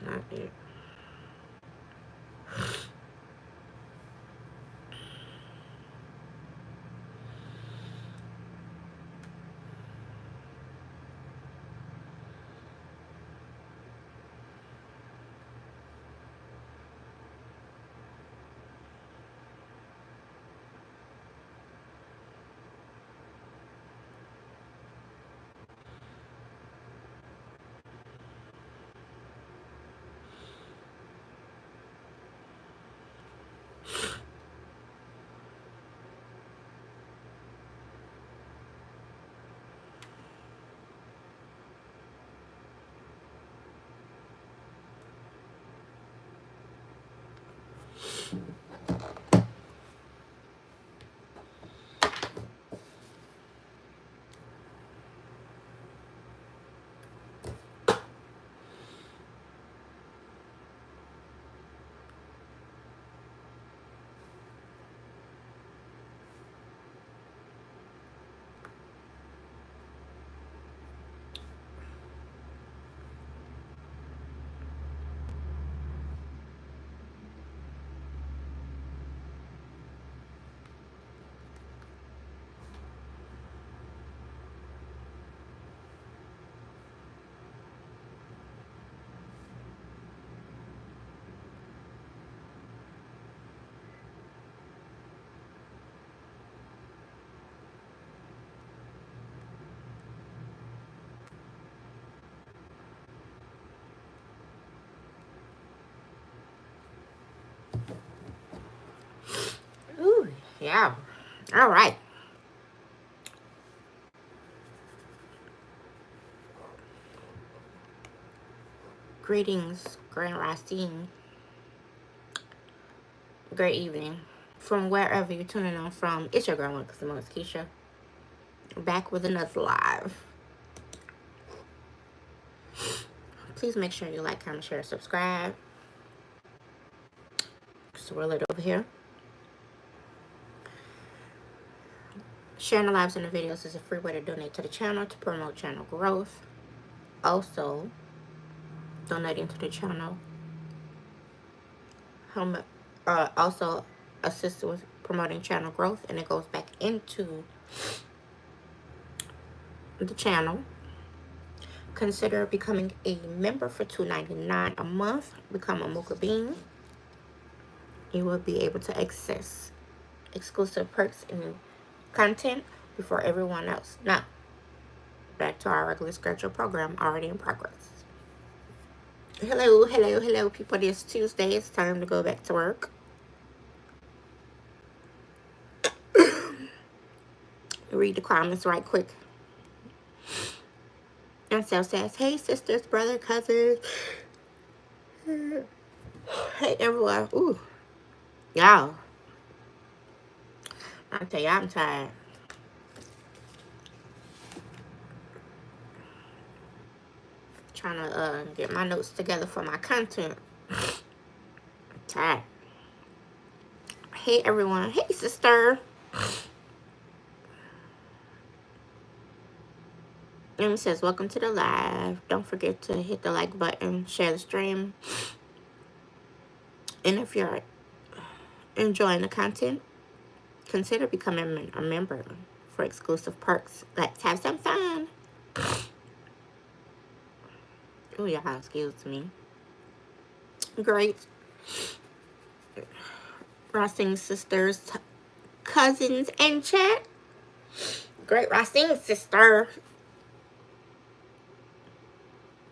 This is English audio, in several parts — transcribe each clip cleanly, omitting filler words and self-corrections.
Not it. Ooh, yeah. All right. Greetings, Grand Rising. Great evening. From wherever you're tuning on from, it's your girl, Simone Keisha. Back with another live. Please make sure you like, comment, share, subscribe. Swirl it over here. Sharing the lives and the videos is a free way to donate to the channel to promote channel growth. Also, donating to the channel also assists with promoting channel growth, and it goes back into the channel. Consider becoming a member for $2.99 a month. Become a Mocha Bean. You will be able to access exclusive perks and content before everyone else. Now, back to our regular schedule program already in progress. Hello, hello, hello, people. It's Tuesday. It's time to go back to work. Read the comments right quick. And so says, hey, sisters, brother, cousins. Hey, everyone. Ooh, y'all. I tell you, I'm tired. Trying to get my notes together for my content. Tired. Hey, everyone. Hey, sister. Amy says, welcome to the live. Don't forget to hit the like button, share the stream. And if you're Enjoying the content? Consider becoming a member for exclusive perks. Let's have some fun. Oh, y'all, excuse me. Great Racine sisters, cousins in chat. Great Racine sister.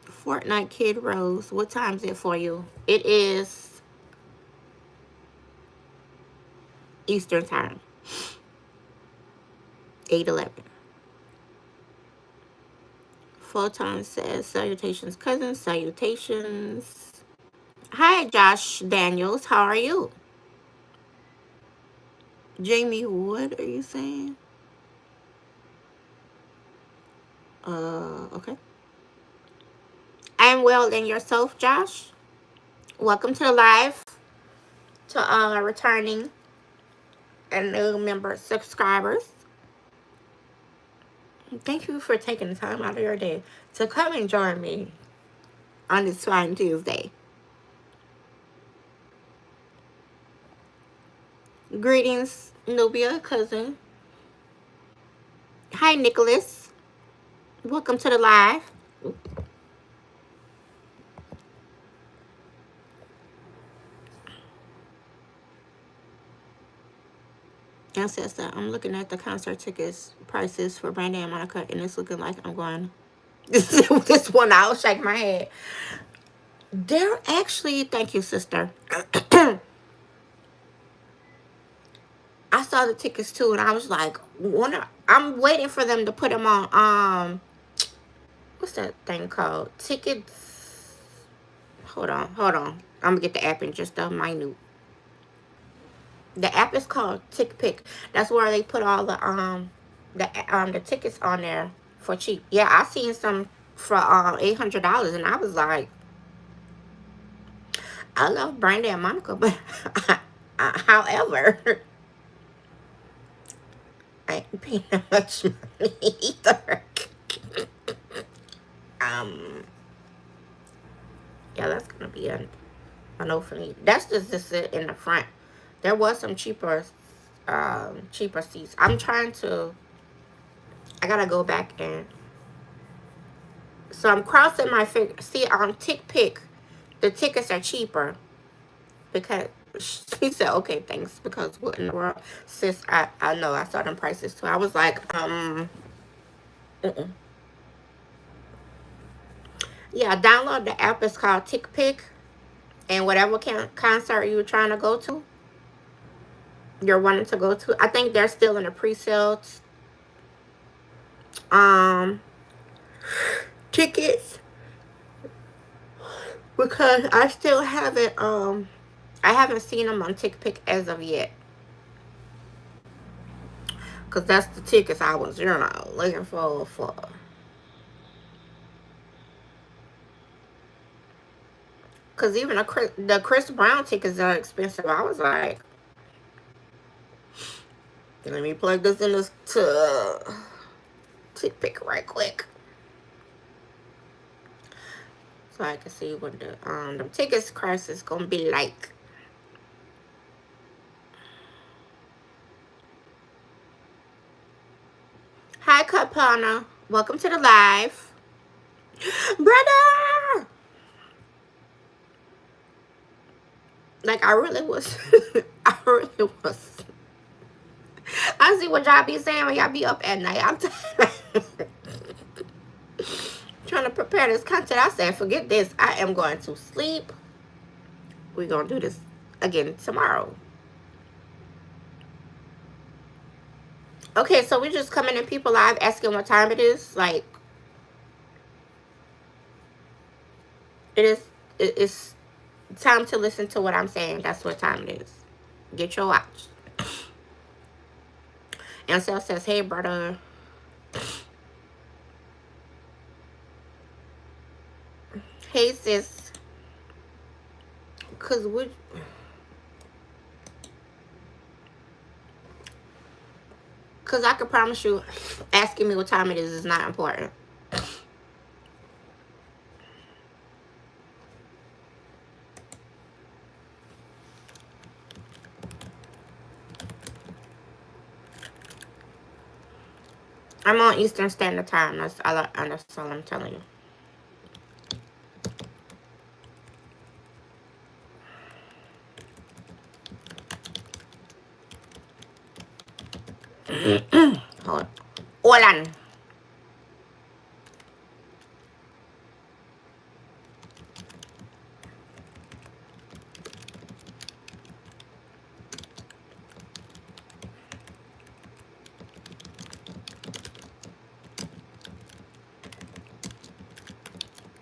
Fortnite Kid Rose. What time is it for you? It is Eastern time. 8:11. Photon says, salutations, cousins, salutations. Hi, Josh Daniels. How are you? Jamie, what are you saying? Okay. I'm well, and yourself, Josh? Welcome to the live, to returning and new member subscribers. Thank you for taking the time out of your day to come and join me on this fine Tuesday. Greetings, Nubia, cousin. Hi, Nicholas. Welcome to the live. Ancestor, I'm looking at the concert tickets prices for Brandy and Monica, and it's looking like I'm going. This one, I'll shake my head. They're actually, thank you, sister. I saw the tickets too, and I was like, I'm waiting for them to put them on. What's that thing called? Tickets. Hold on. I'm gonna get the app in just a minute. The app is called TickPick. That's where they put all the tickets on there for cheap. Yeah, I seen some for $800, and I was like, I love Brandy and Monica, but however, I ain't paying that much money either. Yeah, that's gonna be a no for me. That's just it in the front. There was some cheaper seats. I gotta go back and, so I'm crossing my fingers. See, on TickPick, the tickets are cheaper because she said, okay, thanks, because what in the world? Sis, I know, I saw them prices too. I was like, yeah, download the app. It's called TickPick, and whatever concert you're trying to go to, you're wanting to go to, I think they're still in the pre-sale tickets, because I still haven't I haven't seen them on TickPick as of yet. Because that's the tickets I was, looking for. Because even the Chris Brown tickets are expensive. I was like, let me plug this in this to TickPick right quick, so I can see what the tickets price is going to be like. Hi, Kapana. Welcome to the live. Brother! Like, I really was. I really was. I see what y'all be saying when y'all be up at night. I'm trying to prepare this content. I said, forget this. I am going to sleep. We're going to do this again tomorrow. Okay, so we're just coming in people live asking what time it is. Like, it's time to listen to what I'm saying. That's what time it is. Get your watch. Ansel says, hey, brother. Hey, sis. Because I can promise you, asking me what time it is not important. I'm on Eastern Standard Time. That's all I'm telling you. Hold on. Olan.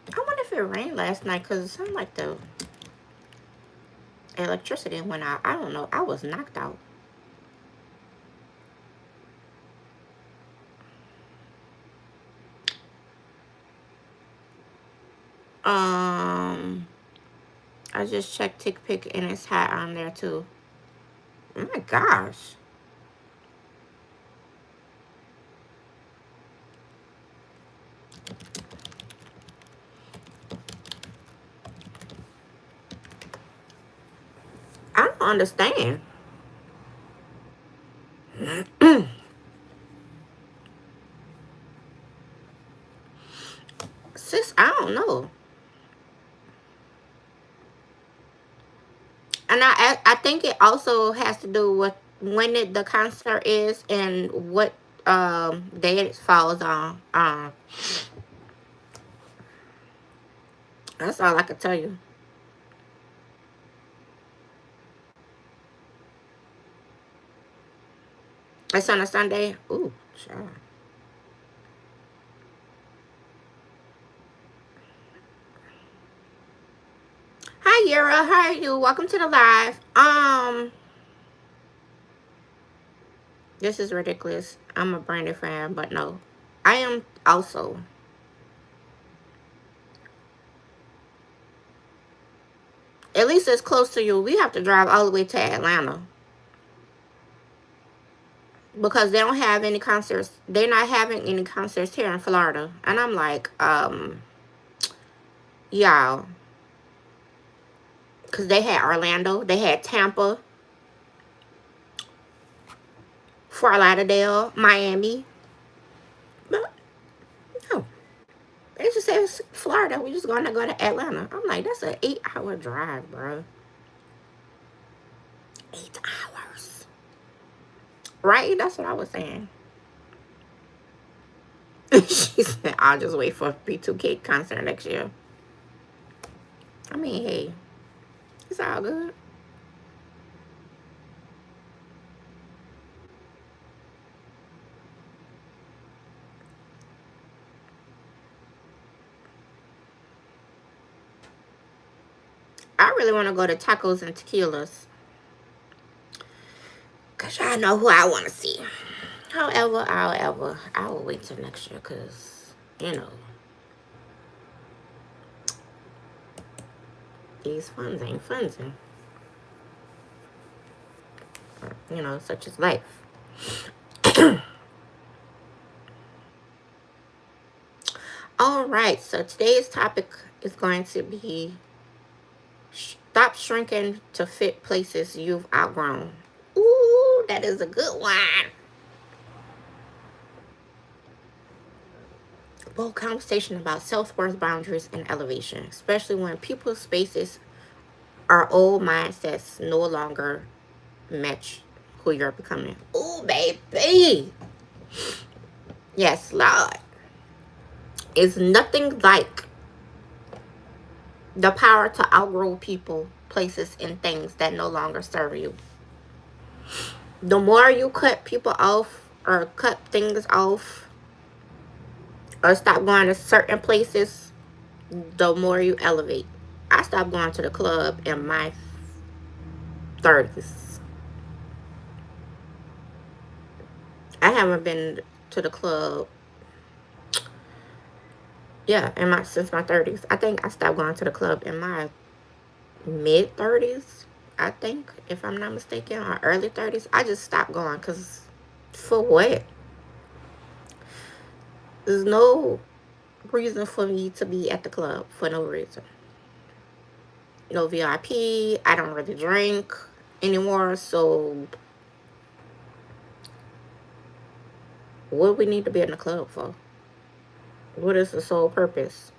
I wonder if it rained last night because it sounded like the electricity went out. I don't know. I was knocked out. I just checked TickPick and it's hot on there too. Oh my gosh. I don't understand. Sis, I don't know. And I think it also has to do with when the concert is and what day it falls on. That's all I can tell you. It's on a Sunday. Ooh, sure. Hi Yara, how are you? Welcome to the live. This is ridiculous. I'm a Brandy fan, but no. I am also. At least it's close to you. We have to drive all the way to Atlanta. Because they don't have any concerts. They're not having any concerts here in Florida. And I'm like, y'all. Because they had Orlando. They had Tampa. Fort Lauderdale. Miami. But no. They just say it's Florida. We just going to go to Atlanta. I'm like, that's an 8-hour drive, bro. 8 hours. Right? That's what I was saying. She said, I'll just wait for a B2K concert next year. I mean, hey, it's all good. I really want to go to Tacos and Tequilas. Because y'all know who I want to see. However, I will wait till next year because, you know, these funds ain't fundsing. You know, such is life. All right, so today's topic is going to be stop shrinking to fit places you've outgrown. Ooh, that is a good one. Bold conversation about self-worth, boundaries, and elevation, especially when people's spaces are old mindsets no longer match who you're becoming. Ooh, baby. Yes, Lord. It's nothing like the power to outgrow people, places, and things that no longer serve you. The more you cut people off or cut things off or stop going to certain places, the more you elevate. I stopped going to the club in my 30s. I haven't been to the club, yeah, since my 30s. I think I stopped going to the club in my mid 30s. I think, if I'm not mistaken, or early 30s. I just stopped going because for what? There's no reason for me to be at the club for no reason. No VIP. I don't really drink. anymore. So What we need to be in the club for? What is the sole purpose?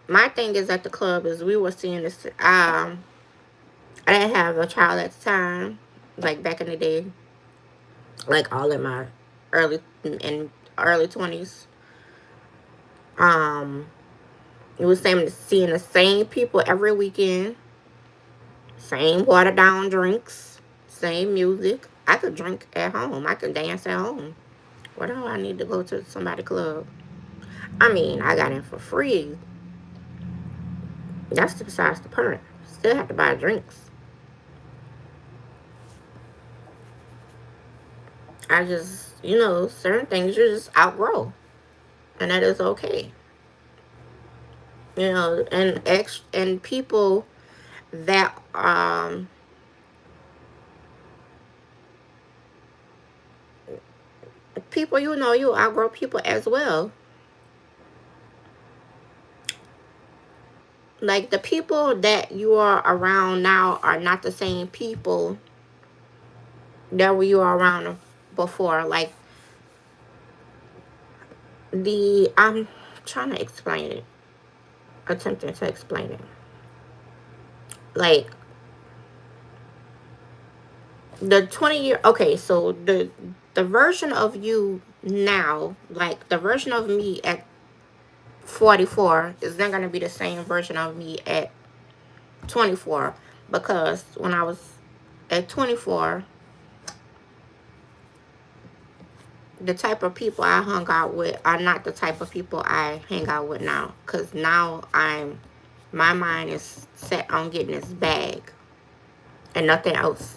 My thing is at the club is we were seeing this. I didn't have a child at the time, like back in the day, like all in my early in early 20s. Um, it was seeing the same people every weekend, same watered down drinks, same music. I could drink at home. I could dance at home. What do I need to go to somebody's club? I mean, I got in for free. That's besides the point. Still have to buy drinks. I just, certain things you just outgrow, and that is okay. And people that people you outgrow people as well. Like the people that you are around now are not the same people that were you were around before. Like I'm trying to explain it, attempting to explain it. Like the 20-year, okay, so the version of you now, like the version of me at 44 is not going to be the same version of me at 24, because when I was at 24, the type of people I hung out with are not the type of people I hang out with now, because now my mind is set on getting this bag and nothing else,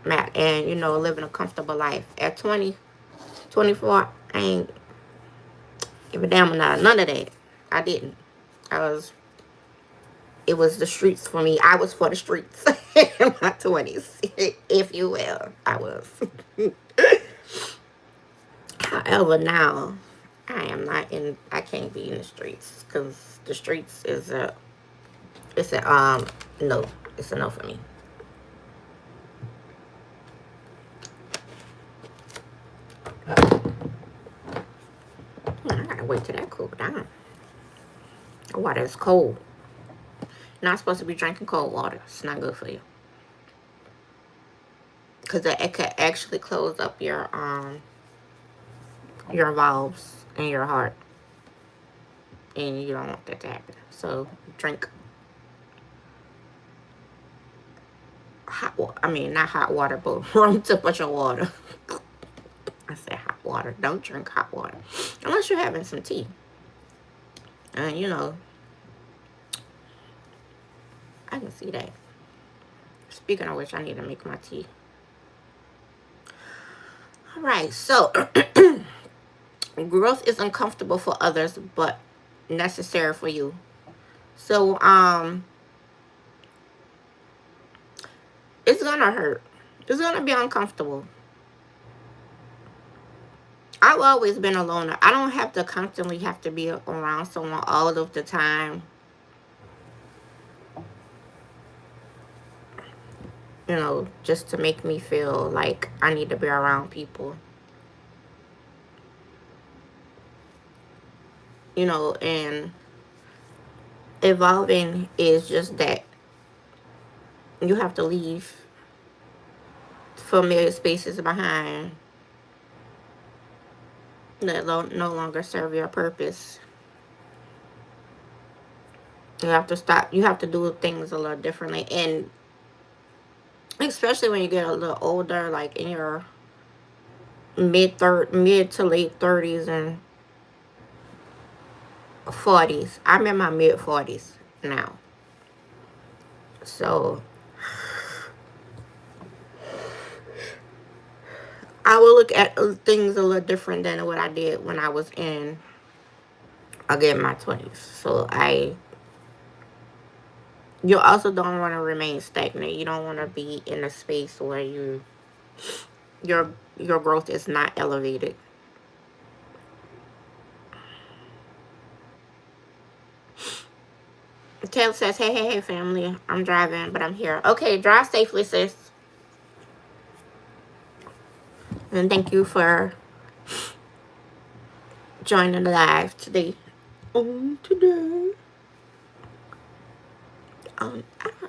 Matt, and living a comfortable life. At 24, I ain't give a damn about none of that. I didn't. It was the streets for me. I was for the streets in my 20s, if you will. I was. However, now I can't be in the streets, because the streets is no, it's a no for me. I gotta wait till that cool down. Water is cold. Not supposed to be drinking cold water. It's not good for you, because it could actually close up your valves in your heart, and you don't want that to happen. So drink hot water. I mean, not hot water, but room temperature water. I said hot water. Don't drink hot water unless you're having some tea. And I can see that. Speaking of which, I need to make my tea. All right, so growth is uncomfortable for others, but necessary for you. So it's gonna hurt. It's gonna be uncomfortable. I've always been a loner. I don't have to constantly have to be around someone all of the time. Just to make me feel like I need to be around people. And evolving is just that. You have to leave familiar spaces behind that no longer serve your purpose. You have to stop. You have to do things a little differently. And especially when you get a little older, like in your mid to late 30s and 40s. I'm in my mid 40s now. So I will look at things a little different than what I did when I was in, again, my 20s. So you also don't want to remain stagnant. You don't want to be in a space where your growth is not elevated. Taylor says, hey, family. I'm driving, but I'm here. Okay, drive safely, sis. And thank you for joining the live today. Today. I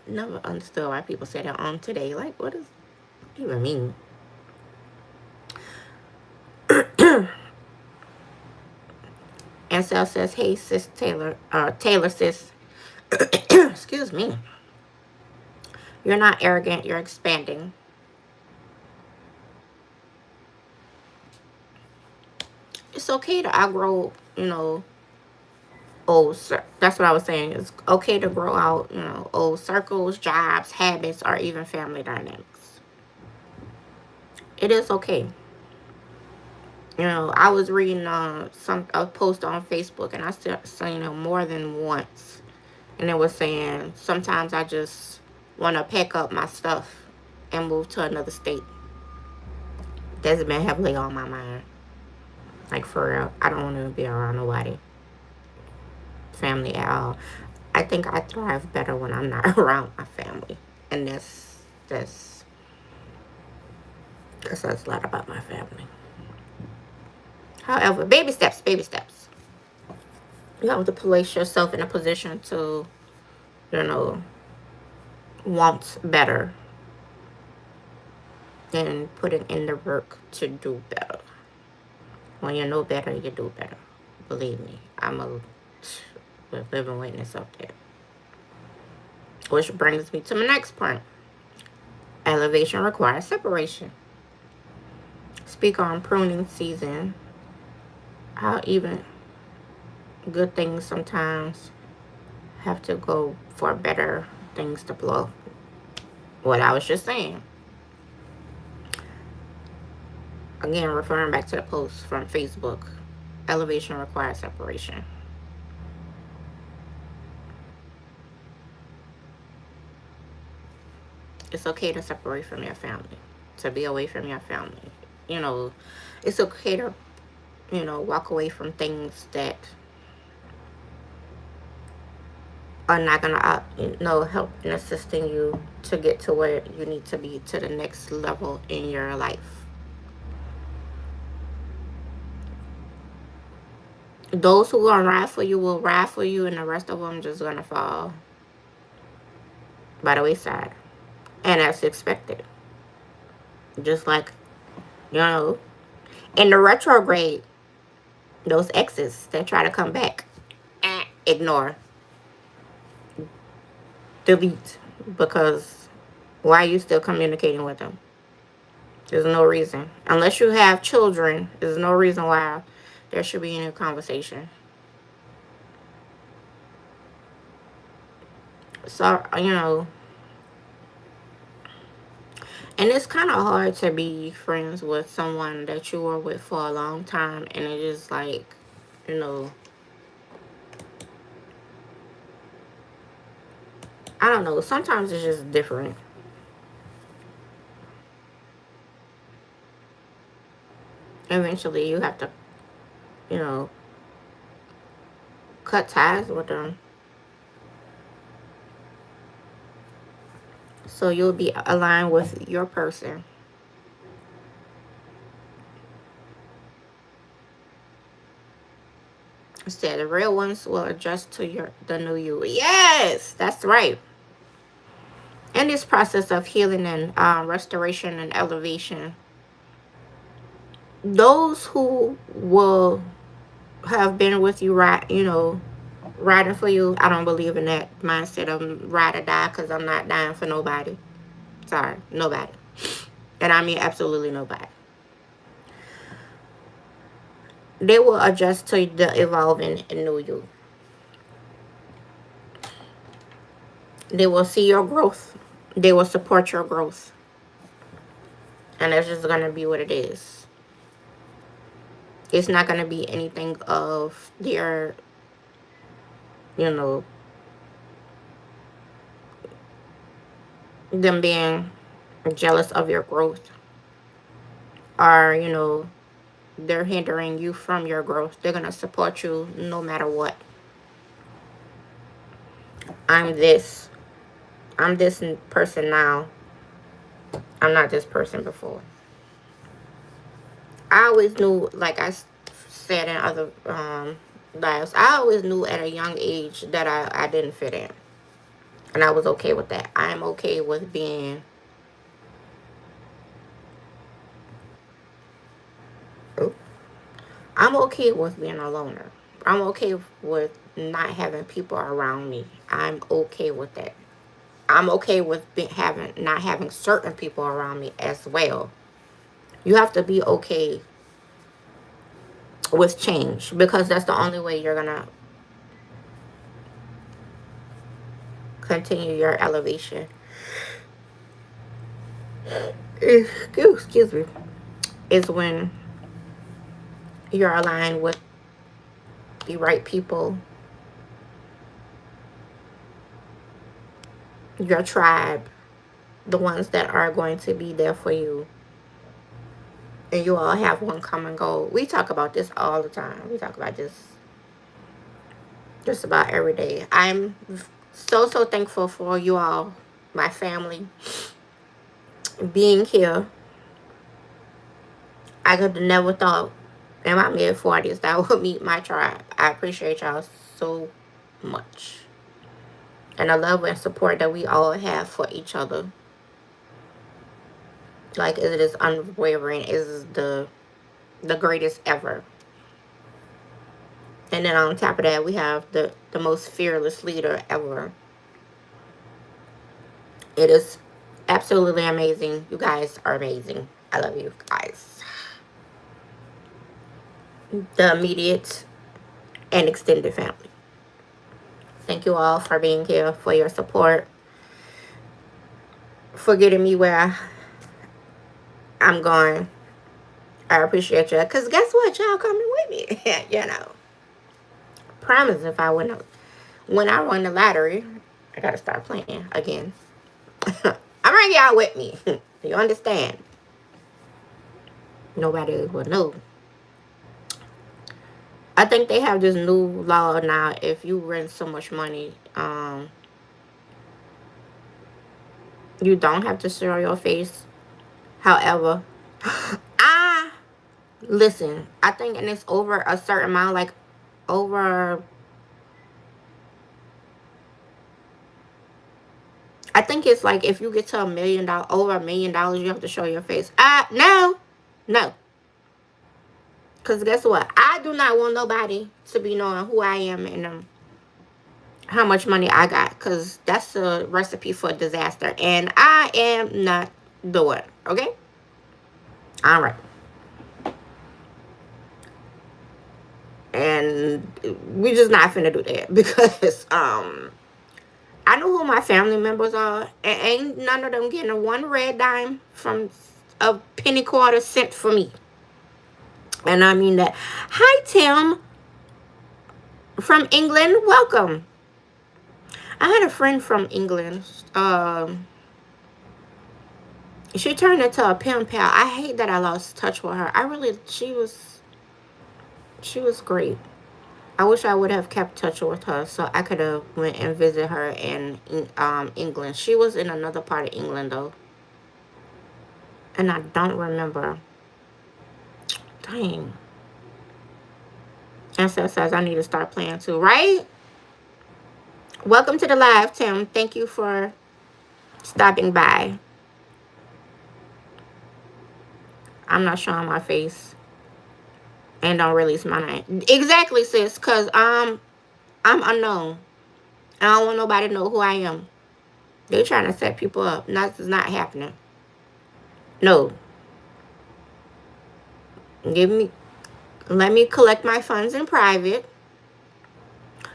never understood why people say that on today. Like, what does it even mean? Ansel says, hey, sis Taylor. Taylor sis. Excuse me. You're not arrogant. You're expanding. It's okay to outgrow, that's what I was saying. It's okay to grow out, old circles, jobs, habits, or even family dynamics. It is okay. I was reading a post on Facebook, and I seen it more than once, and it was saying sometimes I just want to pack up my stuff and move to another state. That's been heavily on my mind. Like, for real, I don't want to be around nobody, family at all. I think I thrive better when I'm not around my family, and that says a lot about my family. However, baby steps, baby steps. You have to place yourself in a position to, want better and putting in the work to do better. When you know better, you do better. Believe me, I'm a living witness of that. Which brings me to my next point. Elevation requires separation. Speak on pruning season. How even good things sometimes have to go for better things to blow. What I was just saying. Again, referring back to the post from Facebook. Elevation requires separation. It's okay to separate from your family. To be away from your family. It's okay to, walk away from things that are not going to, help in assisting you to get to where you need to be, to the next level in your life. Those who are going to ride for you will ride for you, and the rest of them just going to fall by the wayside. And that's expected. Just like, in the retrograde, those exes that try to come back, ignore. Delete. Because why are you still communicating with them? There's no reason. Unless you have children, there's no reason why there should be any conversation. So, and it's kind of hard to be friends with someone that you were with for a long time, and it is like, I don't know. Sometimes it's just different. Eventually, you have to, cut ties with them. So you'll be aligned with your person. Instead, the real ones will adjust to the new you. Yes, that's right. In this process of healing and restoration and elevation, those who will have been with you, riding for you, I don't believe in that mindset of ride or die, because I'm not dying for nobody. Sorry, nobody. And I mean absolutely nobody. They will adjust to the evolving and new you. They will see your growth. They will support your growth. And that's just going to be what it is. It's not going to be anything of their, them being jealous of your growth. Or, they're hindering you from your growth. They're going to support you no matter what. I'm this person now. I'm not this person before. I always knew, like I said in other lives, I always knew at a young age that I didn't fit in. And I was okay with that. I'm okay with being... Oh, I'm okay with being a loner. I'm okay with not having people around me. I'm okay with that. I'm okay with not having certain people around me as well. You have to be okay with change, because that's the only way you're gonna continue your elevation. Excuse me. Is when you're aligned with the right people, your tribe, the ones that are going to be there for you, and you all have one common goal. We talk about this all the time. We talk about this just about every day. I'm so thankful for you all, my family, being here. I could have never thought in my mid-40s that I would meet my tribe. I appreciate y'all so much. And the love and support that we all have for each other. Like, it is unwavering. It is the greatest ever. And then on top of that, we have the most fearless leader ever. It is absolutely amazing. You guys are amazing. I love you guys. The immediate and extended family. Thank you all for being here, for your support, for getting me where I'm going. I appreciate you. Because guess what? Y'all coming with me. You know. Promise if I win, when I won the lottery, I got to start playing again. I'm bringing y'all with me. You understand? Nobody will know. I think they have this new law now. If you win so much money, you don't have to show your face. However, listen, I think, and it's over a certain amount, like over, I think it's like if you get to $1 million, over $1 million, you have to show your face. No. Because guess what? I do not want nobody to be knowing who I am and how much money I got. Because that's a recipe for disaster. And I am not doing it. Okay? All right. And we just not finna do that. Because I know who my family members are. And ain't none of them getting a one red dime from a penny quarter cent for me. And I mean that. Hi, Tim. From England. Welcome. I had a friend from England. She turned into a pen pal. I hate that I lost touch with her. She was great. I wish I would have kept touch with her so I could have went and visit her in England. She was in another part of England though. And I don't remember. Dang. And says I need to start playing too, right? Welcome to the live, Tim. Thank you for stopping by. I'm not showing my face. And don't release my name. Exactly, sis. Because I'm unknown. I don't want nobody to know who I am. They're trying to set people up. That's not happening. No. Let me collect my funds in private.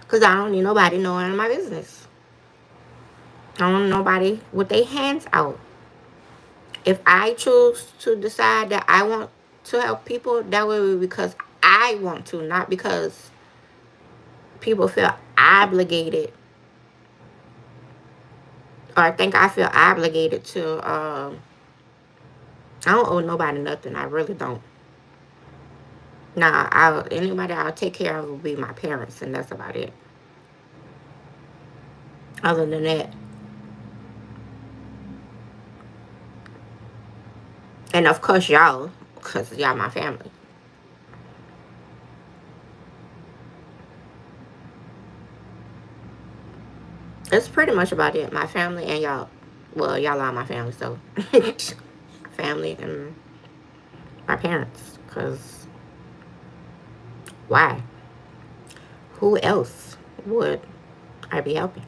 Because I don't need nobody knowing my business. I don't want nobody with their hands out. If I choose to decide that I want to help people, that will be because I want to, not because people feel obligated or think I feel obligated to. I don't owe nobody nothing. I really don't. Nah, anybody I'll take care of will be my parents, and that's about it. Other than that, and of course y'all, because y'all my family. That's pretty much about it. My family and y'all. Well, y'all are my family, so family and my parents. Cause why? Who else would I be helping?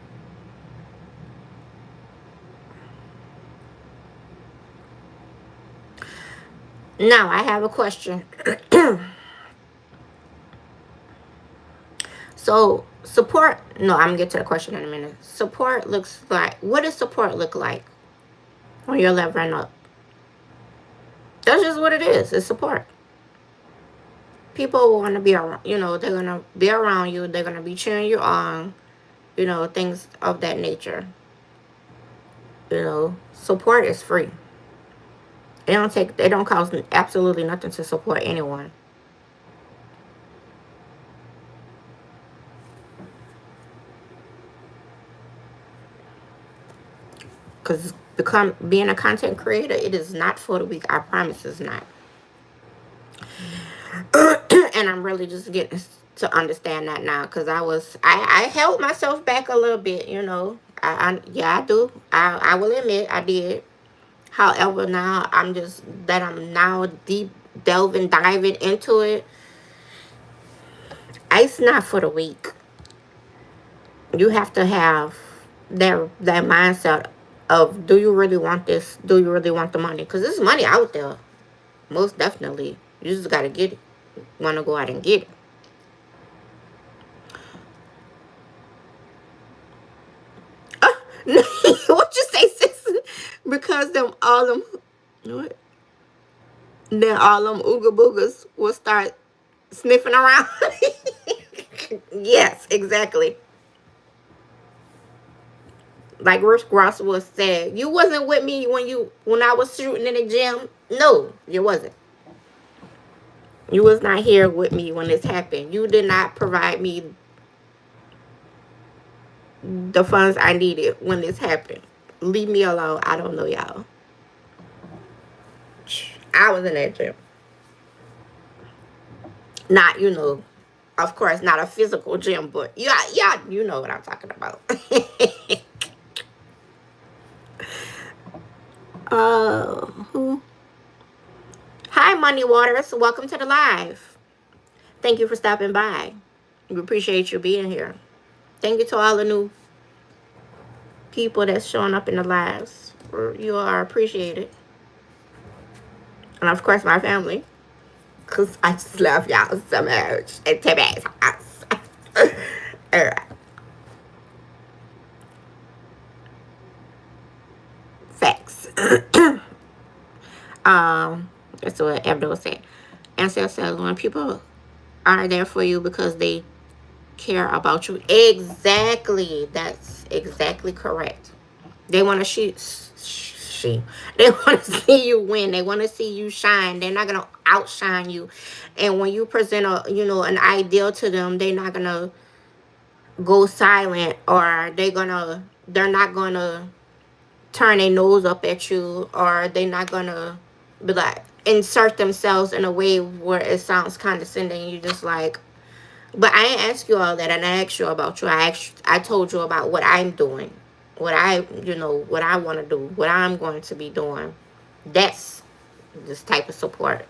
Now I have a question. So support. No, I'm gonna get to the question in a minute. Support looks like. What does support look like when you're leveling up? That's just what it is. It's support. People want to be around. They're gonna be around you. They're gonna be cheering you on. Things of that nature. Support is free. They don't cost absolutely nothing to support anyone. Because being a content creator, it is not for the weak. I promise it's not. And I'm really just getting to understand that now, because I held myself back a little bit. Yeah, I do. I will admit I did. However, now I'm now deep diving into it. It's not for the weak. You have to have that mindset of, do you really want this? Do you really want the money? Because there's money out there, most definitely. You just gotta get it. Want to go out and get it. What you say, sis? Because what? Then all them ooga boogas will start sniffing around. Yes, exactly. Like Rick Ross was said, you wasn't with me when I was shooting in the gym. No, you wasn't. You was not here with me when this happened. You did not provide me the funds I needed when this happened. Leave me alone. I don't know y'all. I was in that gym. Not, of course, not a physical gym, but yeah, you know what I'm talking about. Who? Hi, Money Waters. Welcome to the live. Thank you for stopping by. We appreciate you being here. Thank you to all the new people that's showing up in the lives. You are appreciated. And of course, my family. Because I just love y'all so much. And Timmy's house. Alright. Facts. That's what Abdul said. Ansel says, when people are there for you because they care about you. Exactly. That's exactly correct. They want to they want to see you win. They want to see you shine. They're not gonna outshine you. And when you present an ideal to them, they're not gonna go silent, or they're not gonna turn their nose up at you, or they're not gonna be like insert themselves in a way where it sounds condescending. You just like, but I didn't ask you all that. And I asked you about you. I told you about what I'm doing, what I want to do, what I'm going to be doing. That's this type of support.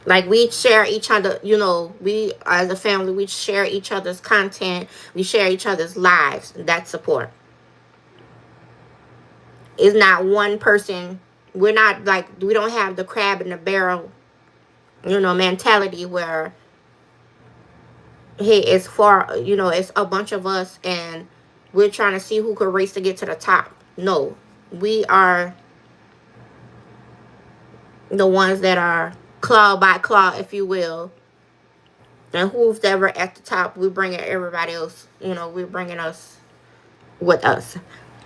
Like, we share each other, we as a family, we share each other's content. We share each other's lives. That's support. It's not one person. We're not like, we don't have the crab in the barrel, mentality where, hey, it's a bunch of us and we're trying to see who could race to get to the top. No, we are the ones that are claw by claw, if you will. And who's ever at the top, we're bringing everybody else, we're bringing us with us.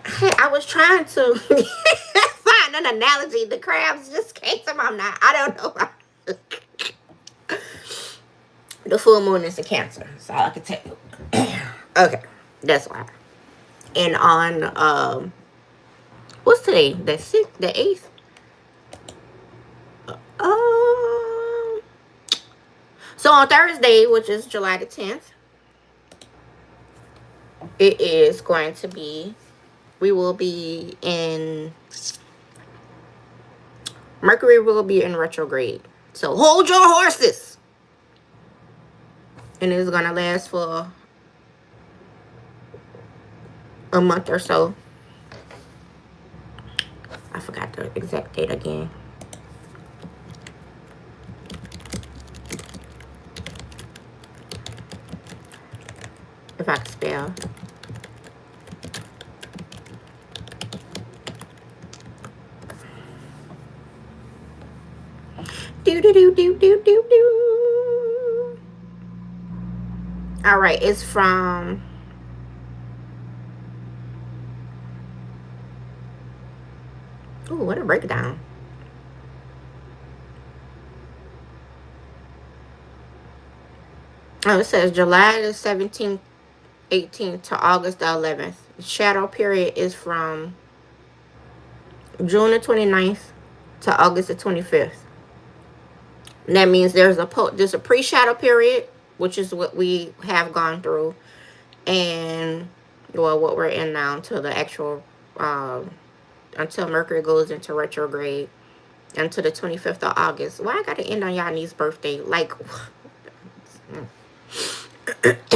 Hey, I was trying to find an analogy. The crabs just came to my mind. I don't know. The full moon is in Cancer. That's all I can tell you. Okay, that's why. And on what's today? The 6th, the 8th. Um, so on Thursday, which is July the 10th, it is going to be, we will be in, Mercury will be in retrograde. So hold your horses. And it's going to last for a month or so. I forgot the exact date again. If I can spell. Do do do do do do do. All right, it's from, ooh, what a breakdown. Oh, it says July the 17th, 18th to August the 11th. The shadow period is from June the 29th to August the 25th. And that means there's a pre-shadow period, which is what we have gone through, and well, what we're in now until the actual until Mercury goes into retrograde until the 25th of August. Why I gotta end on y'all niece's birthday? Like,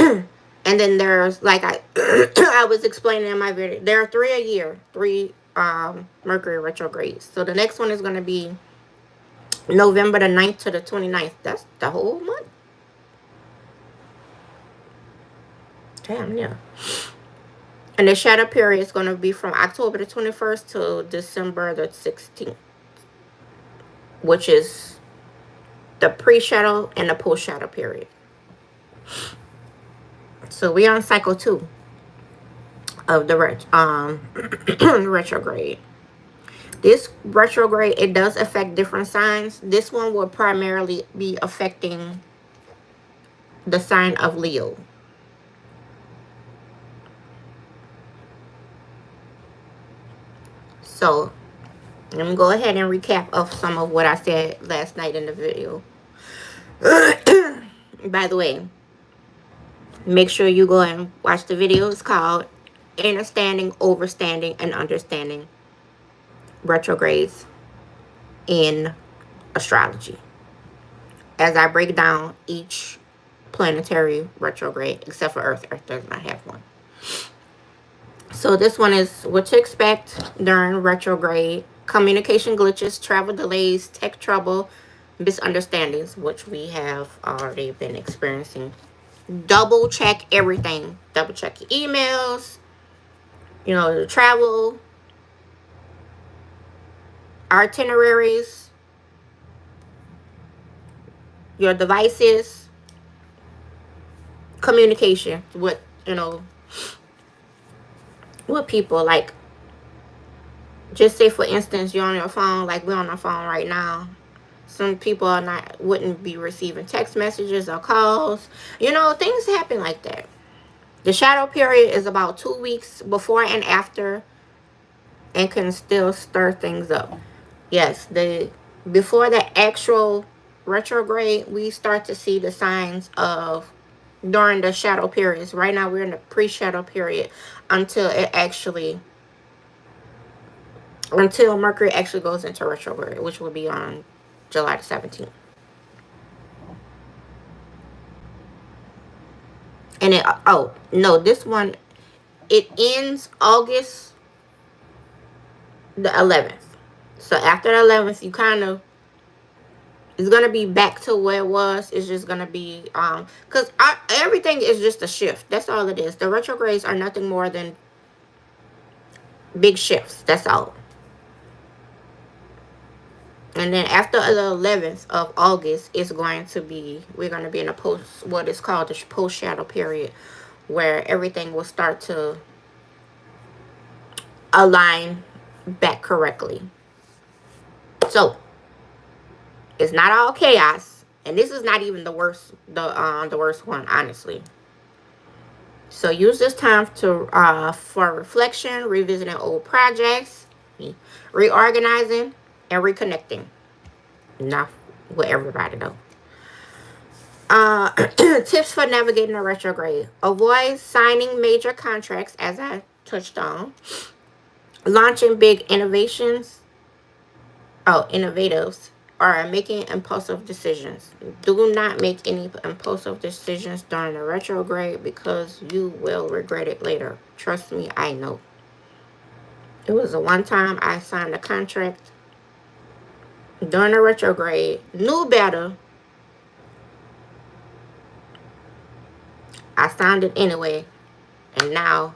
and then there's, like I I was explaining in my video, there are 3 a year, 3 Mercury retrogrades. So the next one is going to be November the 9th to the 29th. That's the whole month. Damn, yeah. And the shadow period is going to be from October the 21st to December the 16th, which is the pre-shadow and the post-shadow period. So we're on cycle 2 of the retrograde. This retrograde, it does affect different signs. This one will primarily be affecting the sign of Leo. So let me go ahead and recap of some of what I said last night in the video. By the way, make sure you go and watch the video. It's called Understanding, Overstanding, and Understanding Retrogrades in Astrology, as I break down each planetary retrograde, except for Earth. Earth does not have one. So this one is what to expect during retrograde: communication glitches, travel delays, tech trouble, misunderstandings, which we have already been experiencing. Double check everything. Double check your emails, you know, the travel, itineraries, your devices, communication with, you know, with people. Like, just say for instance, you're on your phone, like we're on our phone right now. Some people wouldn't be receiving text messages or calls. You know, things happen like that. The shadow period is about 2 weeks before and after, and can still stir things up. Yes, before the actual retrograde, we start to see the signs of during the shadow periods. Right now we're in the pre-shadow period until Mercury actually goes into retrograde, which will be on July the 17th. And this one, it ends August the 11th. So after the 11th, you kind of, it's going to be back to where it was. It's just going to be, because everything is just a shift. That's all it is. The retrogrades are nothing more than big shifts. That's all. And then after the 11th of August, we're going to be in a what is called the post-shadow period, where everything will start to align back correctly. So, it's not all chaos. And this is not even the worst one, honestly. So, use this time for reflection, revisiting old projects, reorganizing, and reconnecting. Not with everybody though. Tips for navigating a retrograde. Avoid signing major contracts, as I touched on. Launching big innovatives, or making impulsive decisions. Do not make any impulsive decisions during the retrograde because you will regret it later. Trust me, I know. It was the one time I signed a contract during the retrograde, knew better. I signed it anyway, and now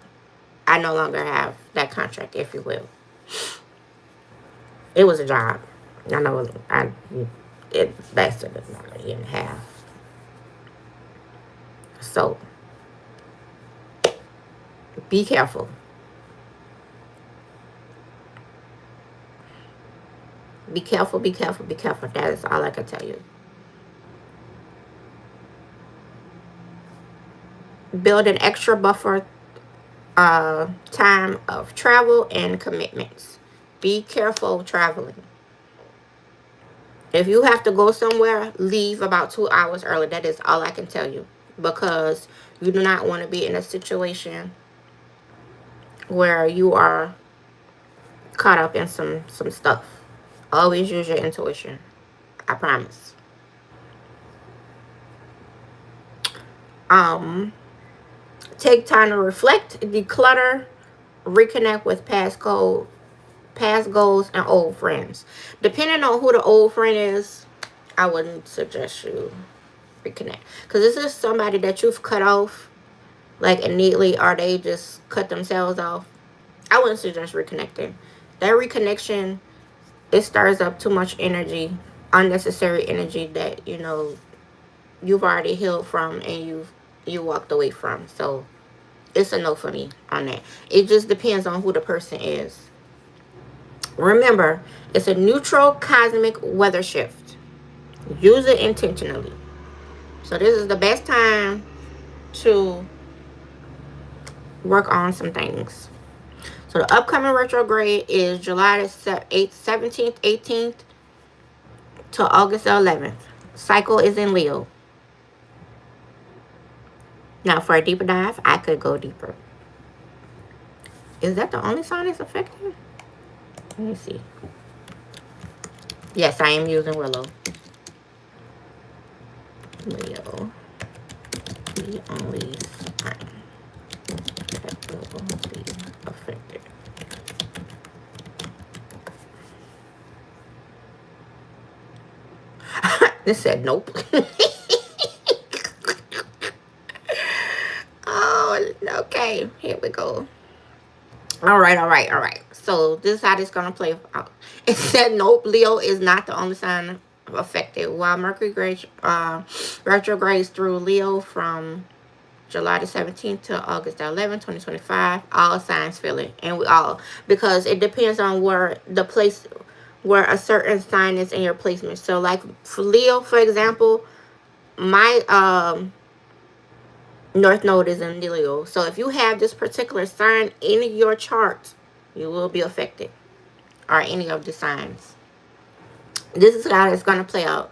I no longer have that contract, if you will. It was a job. I know it lasted about a year and a half. So be careful. Be careful, be careful, be careful. That is all I can tell you. Build an extra buffer time of travel and commitments. Be careful traveling. If you have to go somewhere, leave about 2 hours early. That is all I can tell you. Because you do not want to be in a situation where you are caught up in some stuff. Always use your intuition. I promise. Take time to reflect, declutter, reconnect with past goals, and old friends. Depending on who the old friend is, I wouldn't suggest you reconnect. Because this is somebody that you've cut off, like, innately, or they just cut themselves off. I wouldn't suggest reconnecting. That reconnection, it stirs up too much energy, unnecessary energy that, you've already healed from and you walked away from. So it's a no for me on that. It just depends on who the person is. Remember, it's a neutral cosmic weather shift. Use it intentionally. So this is the best time to work on some things. So the upcoming retrograde is July the 8th, 17th, 18th to August the 11th. Cycle is in Leo. Now, for a deeper dive, I could go deeper. Is that the only sign it's affecting? Let me see. Yes, I am using Willow. Leo. The only sign that will be affected. This said nope. Oh, okay. Here we go. All right. So this is how this is going to play out. It said nope, Leo is not the only sign affected. While Mercury retrogrades through Leo from July the 17th to August the 11th, 2025, all signs feel it. And we all, because it depends on where a certain sign is in your placement. So like for Leo, for example, my North Node is in Leo. So if you have this particular sign in your chart, you will be affected. Or any of the signs. This is how it's going to play out.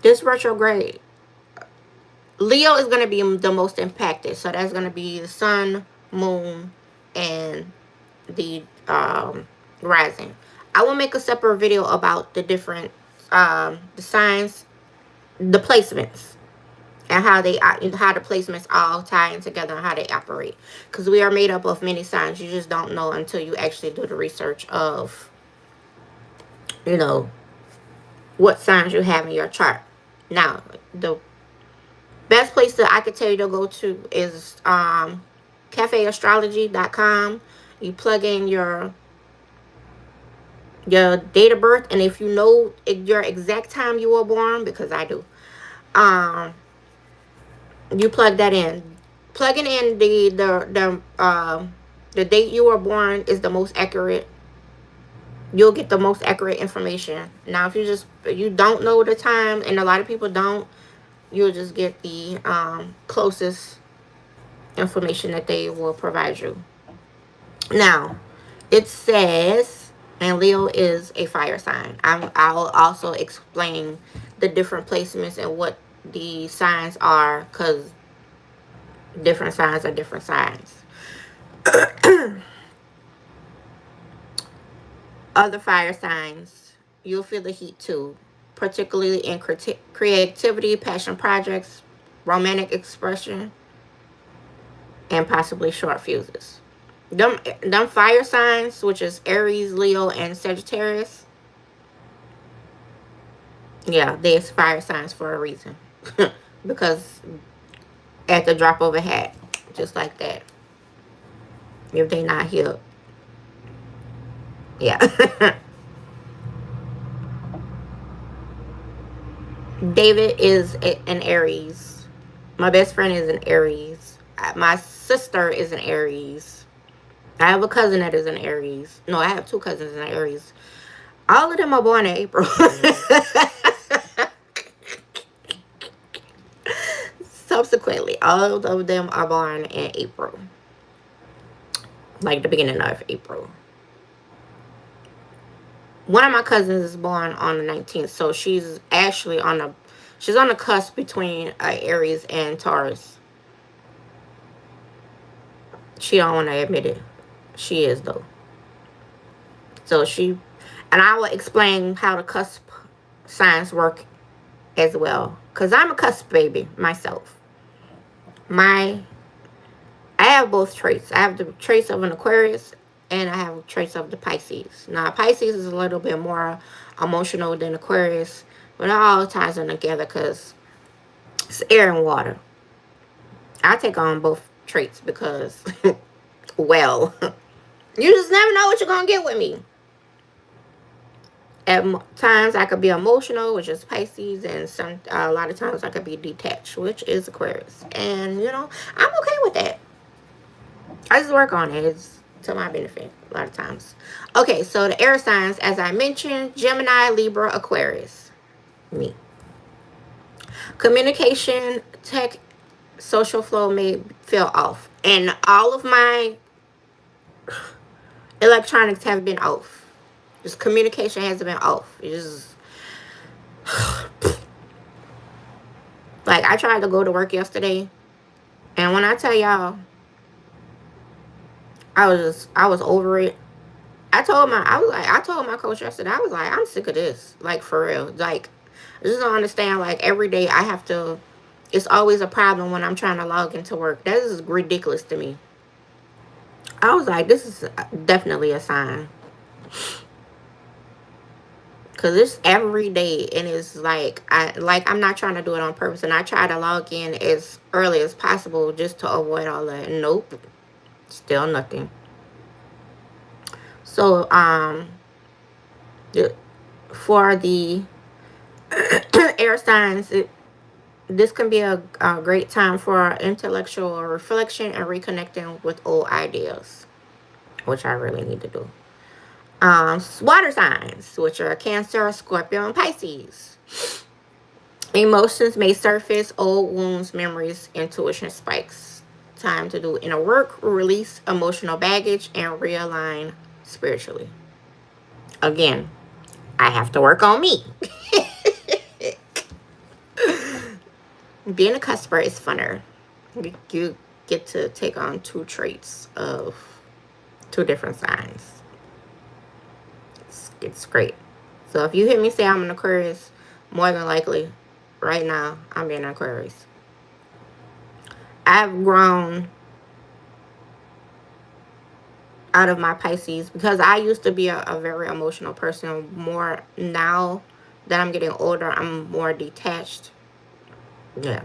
This retrograde, Leo is going to be the most impacted. So that's going to be the sun, moon, and the rising. I will make a separate video about the different the signs, the placements, and how the placements all tie in together and how they operate. Because we are made up of many signs. You just don't know until you actually do the research of, what signs you have in your chart. Now, the best place that I could tell you to go to is cafeastrology.com. You plug in your date of birth, and if you know your exact time you were born, because I do, you plug that in. Plugging in the date you were born is the most accurate. You'll get the most accurate information. Now, if you don't know the time, and a lot of people don't, you'll just get the closest information that they will provide you. Now, it says And Leo is a fire sign. I'll also explain the different placements and what the signs are, because different signs are different signs. Other fire signs, you'll feel the heat too, particularly in creativity, passion projects, romantic expression, and possibly short fuses. Them fire signs, which is Aries, Leo, and Sagittarius, yeah, there's fire signs for a reason. Because at the drop of a hat, just like that, if they not here, yeah. David is an Aries. My best friend is an Aries. My sister is an Aries. I have a cousin that is an Aries. No, I have two cousins in Aries. All of them are born in April. Subsequently, all of them are born in April. Like the beginning of April. One of my cousins is born on the 19th, so she's actually on the cusp between Aries and Taurus. She don't want to admit it. She is though. So and I will explain how the cusp signs work as well, because I'm a cusp baby myself. I have both traits. I have the traits of an Aquarius, and I have traits of the Pisces. Now, Pisces is a little bit more emotional than Aquarius, but it all ties in together because it's air and water. I take on both traits because, well, you just never know what you're going to get with me. At times, I could be emotional, which is Pisces, and a lot of times I could be detached, which is Aquarius. And, I'm okay with that. I just work on it. It's to my benefit a lot of times. Okay, so the air signs, as I mentioned, Gemini, Libra, Aquarius. Me. Communication, tech, social flow may feel off. And all of my electronics have been off. Just communication has been off. It's just like, I tried to go to work yesterday, and when I tell y'all, I was over it. I told my coach yesterday, I was like, I'm sick of this. Like, for real. Like, I just don't understand. Like, every day I have to, it's always a problem when I'm trying to log into work. That is ridiculous to me. I was like, this is definitely a sign. Because it's every day, and it's like, I'm not trying to do it on purpose. And I try to log in as early as possible just to avoid all that. Nope. Still nothing. So, for the air signs, this can be a great time for intellectual reflection and reconnecting with old ideas, which I really need to do. Water signs, which are Cancer, Scorpio, and Pisces. Emotions may surface, old wounds, memories, intuition spikes. Time to do inner work, release emotional baggage, and realign spiritually. Again, I have to work on me. Being a cusper is funner. You get to take on two traits of two different signs. It's great. So if you hear me say I'm an Aquarius, more than likely, right now, I'm being an Aquarius. I've grown out of my Pisces because I used to be a very emotional person. More now that I'm getting older, I'm more detached. Yeah.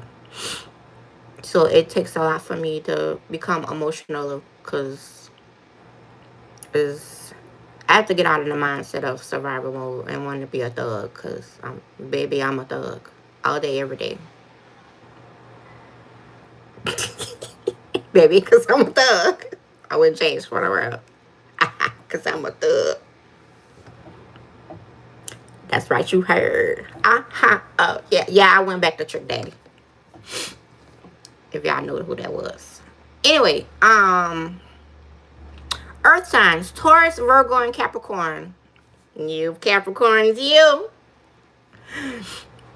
So it takes a lot for me to become emotional because I have to get out of the mindset of survival mode and want to be a thug because, I'm a thug all day, every day. Baby, because I'm a thug. I wouldn't change for the world. Because I'm a thug. That's right, you heard. Oh, yeah, I went back to Trick Daddy. If y'all know who that was. Anyway, Earth signs, Taurus, Virgo, and Capricorn. You Capricorns, you.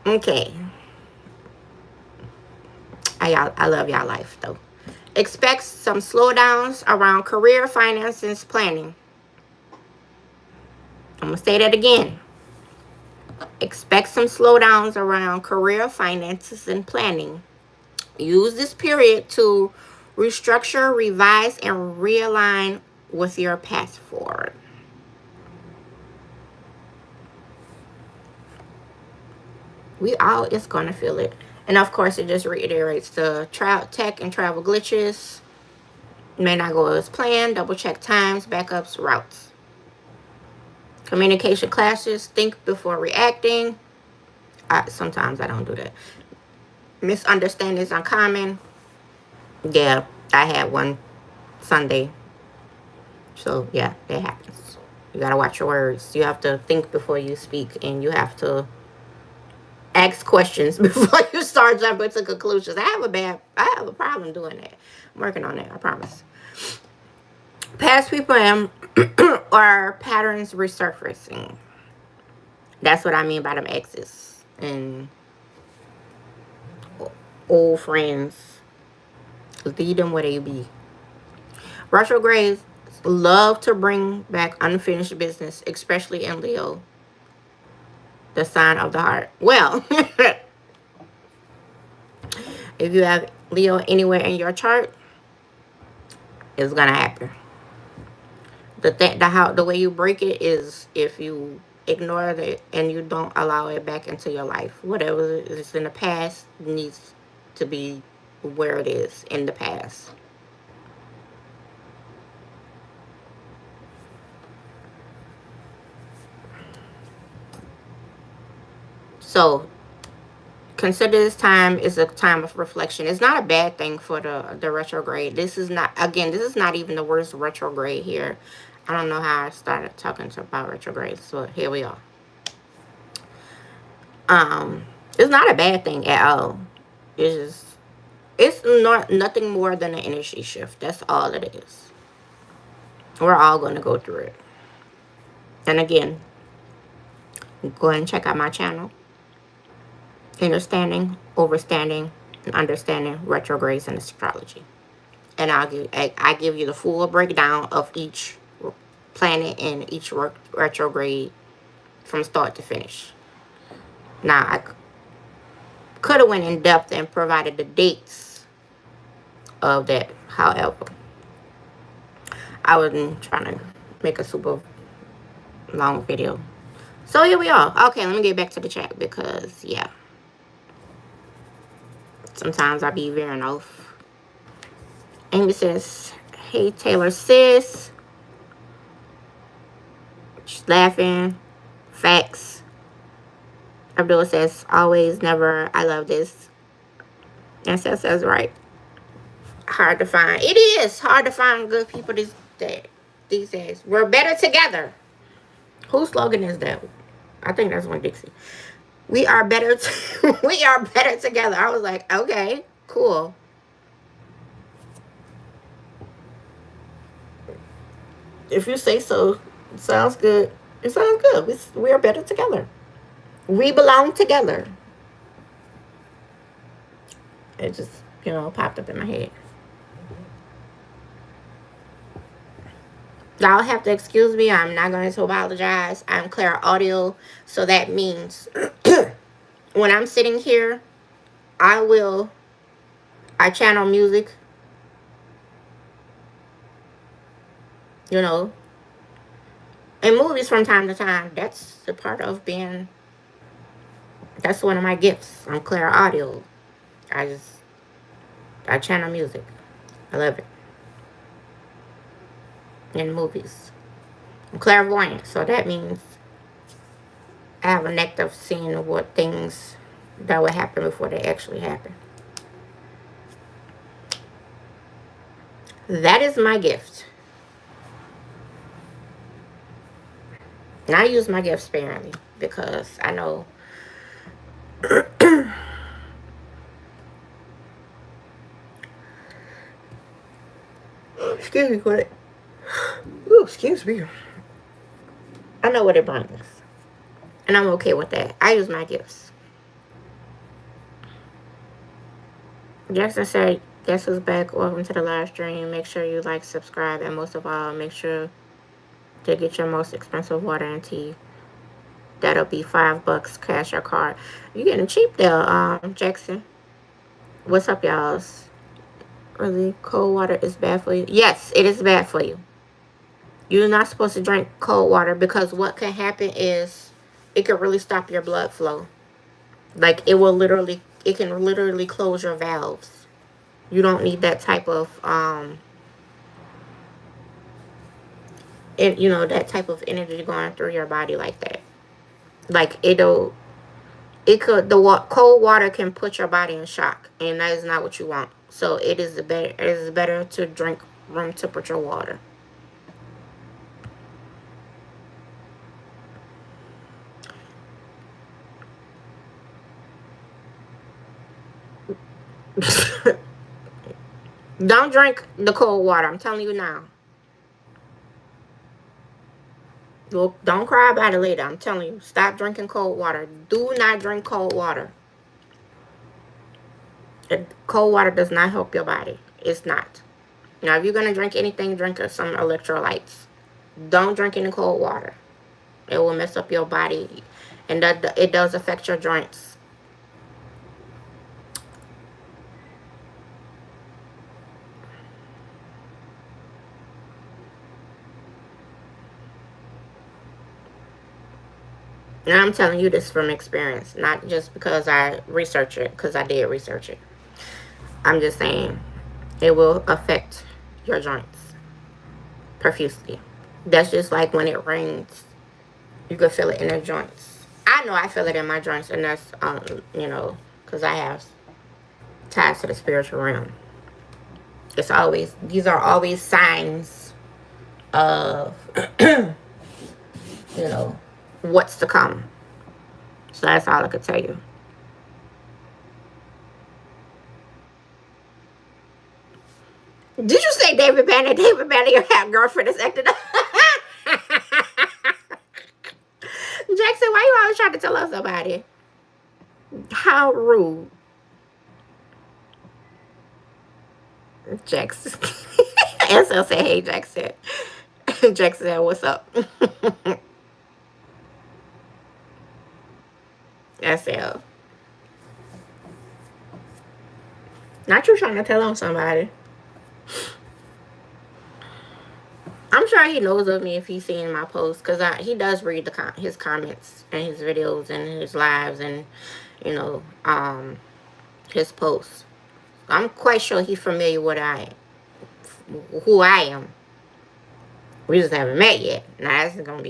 Okay. I love y'all life, though. Expect some slowdowns around career, finances, planning. I'm going to say that again. Expect some slowdowns around career, finances, and planning. Use this period to restructure, revise, and realign with your path forward. We all is going to feel it. And of course, it just reiterates the tech and travel glitches. May not go as planned. Double check times, backups, routes. Communication clashes. Think before reacting. Sometimes I don't do that. Misunderstandings uncommon. Yeah, I had one Sunday. So, yeah, that happens. You got to watch your words. You have to think before you speak. And you have to ask questions before you start jumping to conclusions. I have a problem doing that. I'm working on it, I promise. Past people or patterns resurfacing. That's what I mean by them exes and old friends. Lead them where they be. Retrogrades love to bring back unfinished business, especially in Leo, the sign of the heart. Well, if you have Leo anywhere in your chart, it's gonna happen. The way you break it is if you ignore it and you don't allow it back into your life. Whatever is in the past needs to be where it is in the past. So consider this time is a time of reflection. It's not a bad thing for the retrograde. This is not even the worst retrograde here. I don't know how I started talking about retrogrades, so here we are. It's not a bad thing at all. It's not nothing more than an energy shift. That's all it is. We're all going to go through it. And again, go ahead and check out my channel. Understanding, Overstanding, and Understanding Retrogrades in Astrology. And I give you the full breakdown of each planet and each retrograde from start to finish. Now, I could have went in depth and provided the dates of that. However, I wasn't trying to make a super long video. So here we are. Okay, let me get back to the chat because, yeah. Sometimes I be veering off. Amy says, hey, Taylor sis. She's laughing. Facts. Abdullah says, always, never. I love this. And says right. Hard to find. It is hard to find good people these days. We're better together. Whose slogan is that? I think that's one Dixie. We are better. We are better together. I was like, okay, cool. If you say so, it sounds good. It sounds good. We are better together. We belong together. It just, popped up in my head. Y'all have to excuse me. I'm not going to apologize. I'm Clara Audio. So that means when I'm sitting here, I channel music. And movies from time to time. That's the part of that's one of my gifts. I'm Clara Audio. I channel music. I love it. In movies. I'm clairvoyant, so that means I have a knack of seeing what things that will happen before they actually happen. That is my gift. And I use my gift sparingly because I know excuse me, quick. Ooh, excuse me. I know what it brings. And I'm okay with that. I use my gifts. Jackson said, guess who's back? Welcome to the live stream. Make sure you like, subscribe, and most of all, make sure to get your most expensive water and tea. That'll be $5 cash or card. You're getting cheap there, Jackson. What's up, y'all? Really, cold water is bad for you? Yes, it is bad for you. You're not supposed to drink cold water because what can happen is it can really stop your blood flow. Like it can literally close your valves. You don't need that type of that type of energy going through your body like that. Like cold water can put your body in shock, and that is not what you want. So it is better to drink room temperature water. Don't drink the cold water. I'm telling you now. Don't cry about it later. I'm telling you. Stop drinking cold water. Do not drink cold water. Cold water does not help your body. It's not. Now, if you're going to drink anything, drink some electrolytes. Don't drink any cold water. It will mess up your body. And it does affect your joints. And I'm telling you this from experience, not just because I research it, because I did research it. I'm just saying it will affect your joints profusely. That's just like when it rains, you can feel it in the joints. I know I feel it in my joints, and that's, because I have ties to the spiritual realm. These are always signs of, what's to come. So that's all I could tell you. Did you say David Banner? David Banner, your girlfriend is acting up. Jackson, why you always trying to tell us about it? How rude. Jackson. SL said, hey, Jackson. Jackson said, what's up? SL. Not you trying to tell on somebody. I'm sure he knows of me if he's seeing my posts, because he does read his comments and his videos and his lives and, his posts. I'm quite sure he's familiar with who I am. We just haven't met yet. Now, that's gonna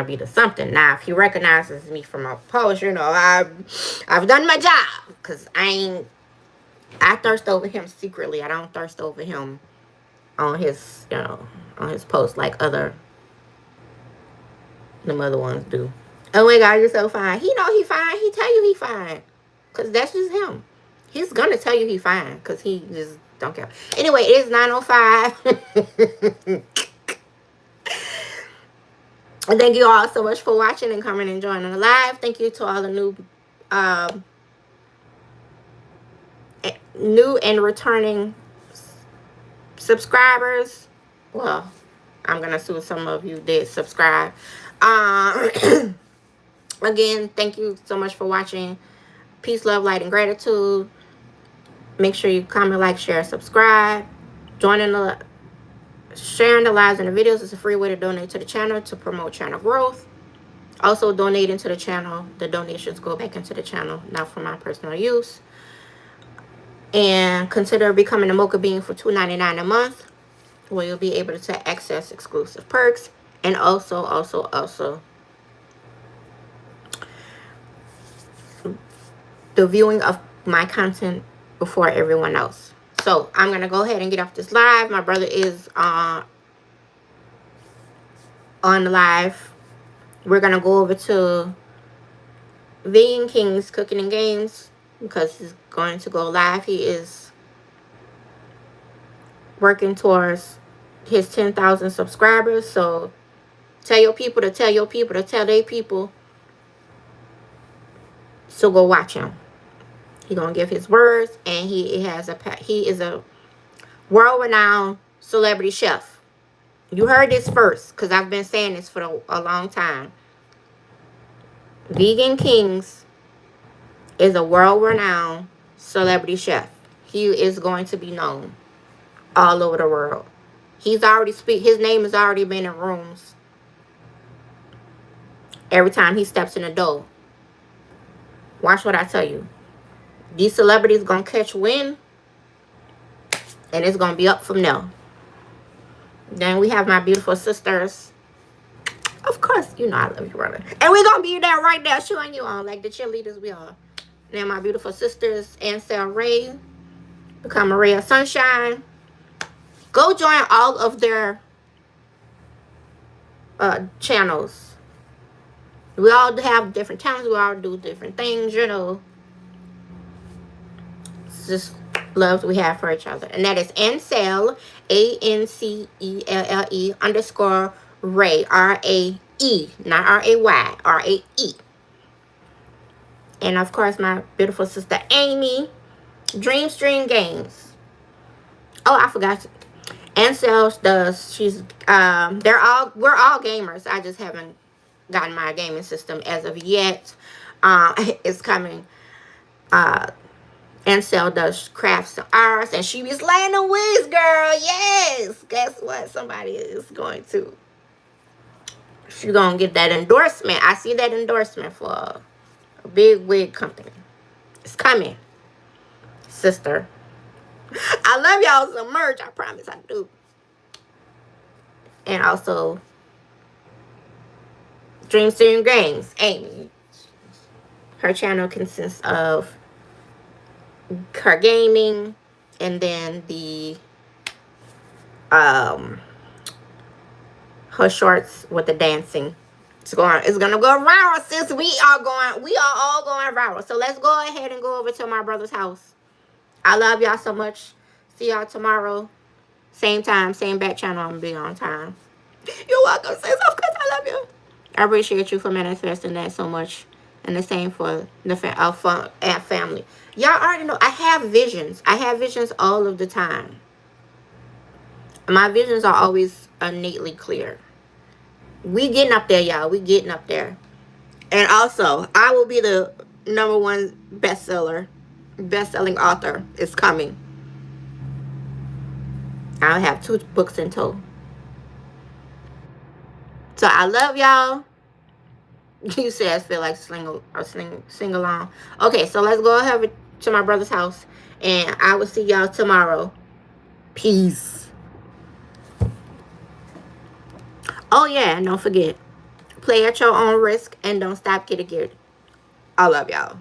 be the something. Now, if he recognizes me from a post, I've done my job, because I thirst over him secretly. I don't thirst over him on his post like them other ones do. Oh my God, you're so fine. He know he fine. He tell you he fine, because that's just him. He's gonna tell you he fine, because he just don't care. Anyway, it is 9:05. And thank you all so much for watching and coming and joining the live. Thank you to all the new and returning subscribers. Well, I'm going to assume some of you did subscribe. Again, thank you so much for watching. Peace, love, light, and gratitude. Make sure you comment, like, share, subscribe. Sharing the lives and the videos is a free way to donate to the channel to promote channel growth. Also, donating to the channel. The donations go back into the channel, not for my personal use. And consider becoming a Mocha Bean for $2.99 a month, where you'll be able to access exclusive perks, and also the viewing of my content before everyone else. So I'm gonna go ahead and get off this live. My brother is on the live. We're gonna go over to Vegan King's Cooking and Games, because he's going to go live. He is working towards his 10,000 subscribers. So tell your people to tell your people to tell their people. So go watch him. He gonna give his words, and he is a world-renowned celebrity chef. You heard this first, because I've been saying this for a long time. Vegan Kings is a world-renowned celebrity chef. He is going to be known all over the world. His name has already been in rooms every time he steps in the door. Watch what I tell you. These celebrities gonna catch wind, and it's gonna be up from there. Then we have my beautiful sisters. Of course, you know I love you, brother. And we're gonna be there right there showing you on like the cheerleaders we are. Then my beautiful sisters, Ansel Ray, become a ray of sunshine. Go join all of their channels. We all have different talents. We all do different things, you know. It's just loves we have for each other. And that is Ansel, ANCELLE _ Ray, RAE, not RAY, RAE. And of course, my beautiful sister Amy, Dream Stream Games. Oh, I forgot. Ansel does. We're all gamers. I just haven't gotten my gaming system as of yet. It's coming. Ansel does crafts and arts, and she be slaying the wigs, girl. Yes. Guess what? Somebody is going to. She's gonna get that endorsement. I see that endorsement for a big wig company. It's coming, sister. I love y'all some merch. I promise I do. And also, Dream Stream Games, Amy. Her channel consists of her gaming, and then the her shorts with the dancing. It's gonna go viral, sis. We are all going viral. So let's go ahead and go over to my brother's house. I love y'all so much. See y'all tomorrow. Same time, same back channel. I'm gonna be on time. You're welcome, sis. Of course, I love you. I appreciate you for manifesting that so much. And the same for the family. Y'all already know I have visions. I have visions all of the time. My visions are always innately clear. We getting up there, y'all. We getting up there. And also, I will be the #1 best-selling author. It's coming. I'll have 2 books in tow. So I love y'all. You said I feel like sing along. Okay, so let's go ahead to my brother's house, and I will see y'all tomorrow. Peace. Oh yeah, and don't forget, play at your own risk and don't stop getting geared. I love y'all.